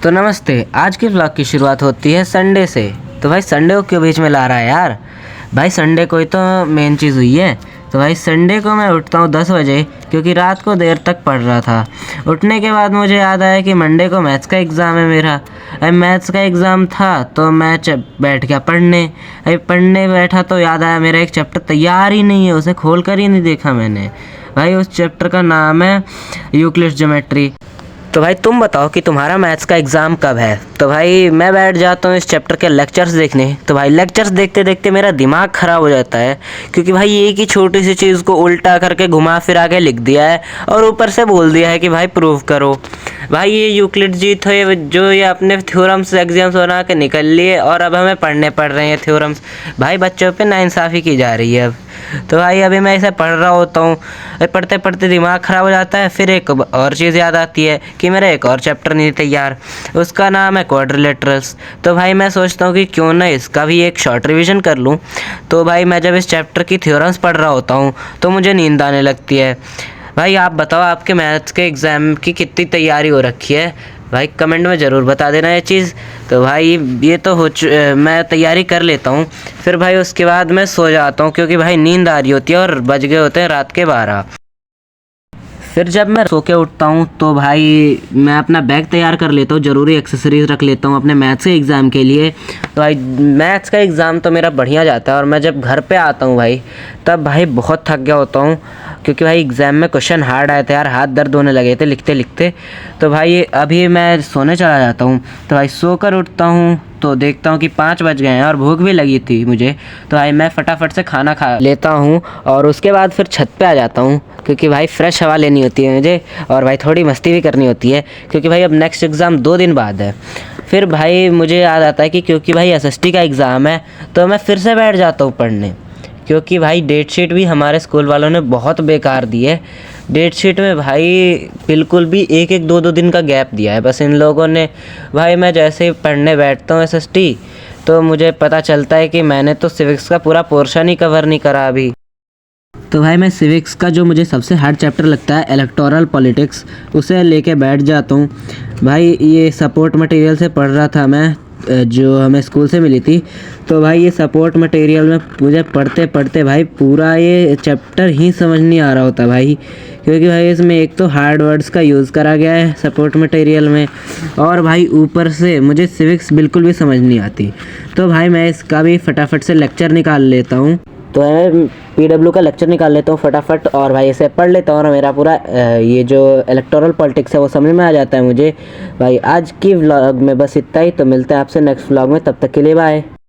तो नमस्ते। आज की व्लॉग की शुरुआत होती है संडे से। तो भाई संडे को क्यों बीच में ला रहा है यार? भाई संडे को ही तो मेन चीज़ हुई है। तो भाई संडे को मैं उठता हूँ 10 बजे, क्योंकि रात को देर तक पढ़ रहा था। उठने के बाद मुझे याद आया कि मंडे को मैथ्स का एग्ज़ाम है मेरा। अभी मैथ्स का एग्ज़ाम था तो मैं बैठ गया पढ़ने। अभी पढ़ने बैठा तो याद आया मेरा एक चैप्टर तैयार ही नहीं है, उसे खोल कर ही नहीं देखा मैंने। भाई उस चैप्टर का नाम है यूक्लिड्स ज्योमेट्री। तो भाई तुम बताओ कि तुम्हारा मैथ्स का एग्ज़ाम कब है? तो भाई मैं बैठ जाता हूँ इस चैप्टर के लेक्चर्स देखने। तो भाई लेक्चर्स देखते देखते मेरा दिमाग ख़राब हो जाता है, क्योंकि भाई एक ही छोटी सी चीज़ को उल्टा करके घुमा फिरा के लिख दिया है और ऊपर से बोल दिया है कि भाई प्रूव करो। भाई ये यूक्लिड जी थे जो ये अपने थ्योरम्स एग्जाम्स बना के निकल लिए और अब हमें पढ़ने पड़ रहे हैं थ्योरम्स। भाई बच्चों पे नाइंसाफ़ी की जा रही है अब। तो भाई अभी मैं इसे पढ़ रहा होता हूँ, पढ़ते पढ़ते दिमाग ख़राब हो जाता है। फिर एक और चीज़ याद आती है कि मेरा एक और चैप्टर नहीं तैयार, उसका नाम है क्वाड्रिलेटरल्स। तो भाई मैं सोचता हूँ कि क्यों ना इसका भी एक शॉर्ट रिवीजन कर लूँ। तो भाई मैं जब इस चैप्टर की थ्योरम्स पढ़ रहा होता हूँ तो मुझे नींद आने लगती है। भाई आप बताओ आपके मैथ्स के एग्ज़ाम की कितनी तैयारी हो रखी है? भाई कमेंट में ज़रूर बता देना ये चीज़। तो भाई ये तो मैं तैयारी कर लेता हूँ, फिर भाई उसके बाद मैं सो जाता हूँ, क्योंकि भाई नींद आ रही होती है और बज गए होते हैं रात के 12। फिर जब मैं सो के उठता हूँ तो भाई मैं अपना बैग तैयार कर लेता हूँ, ज़रूरी एक्सेसरीज़ रख लेता हूँ अपने मैथ्स के एग्ज़ाम के लिए। तो भाई मैथ्स का एग्ज़ाम तो मेरा बढ़िया जाता है और मैं जब घर पे आता हूँ भाई तब भाई बहुत थक गया होता हूँ, क्योंकि भाई एग्ज़ाम में क्वेश्चन हार्ड आए थे यार, हाथ दर्द होने लगे थे लिखते लिखते। तो भाई अभी मैं सोने चला जाता हूँ। तो भाई सोकर उठता हूँ तो देखता हूँ कि 5 बज गए हैं और भूख भी लगी थी मुझे। तो भाई मैं फटाफट से खाना खा लेता हूँ और उसके बाद फिर छत पे आ जाता हूँ, क्योंकि भाई फ्रेश हवा लेनी होती है मुझे और भाई थोड़ी मस्ती भी करनी होती है, क्योंकि भाई अब नेक्स्ट एग्ज़ाम 2 दिन बाद है। फिर भाई मुझे याद आता है कि क्योंकि भाई एसएसटी का एग्ज़ाम है तो मैं फिर से बैठ जाता हूँ पढ़ने, क्योंकि भाई डेट शीट भी हमारे स्कूल वालों ने बहुत बेकार दी है। डेट शीट में भाई बिल्कुल भी एक एक दो दो दिन का गैप दिया है बस इन लोगों ने। भाई मैं जैसे ही पढ़ने बैठता हूँ एसएसटी तो मुझे पता चलता है कि मैंने तो सिविक्स का पूरा पोर्शन ही कवर नहीं करा अभी। तो भाई मैं सिविक्स का जो मुझे सबसे हार्ड चैप्टर लगता है इलेक्टोरल पॉलिटिक्स, उसे लेके बैठ जाता हूँ। भाई ये सपोर्ट मटेरियल से पढ़ रहा था मैं, जो हमें स्कूल से मिली थी। तो भाई ये सपोर्ट मटेरियल में मुझे पढ़ते पढ़ते भाई पूरा ये चैप्टर ही समझ नहीं आ रहा होता भाई, क्योंकि भाई इसमें एक तो हार्ड वर्ड्स का यूज़ करा गया है सपोर्ट मटेरियल में, और भाई ऊपर से मुझे सिविक्स बिल्कुल भी समझ नहीं आती। तो भाई मैं इसका भी फटाफट से लेक्चर निकाल लेता हूँ। तो मैं पीडब्ल्यू का लेक्चर निकाल लेता हूँ फटाफट और भाई इसे पढ़ लेता हूँ और मेरा पूरा ये जो इलेक्टोरल पॉलिटिक्स है वो समझ में आ जाता है मुझे। भाई आज की व्लॉग में बस इतना ही, तो मिलते हैं आपसे नेक्स्ट व्लॉग में, तब तक के लिए बाय।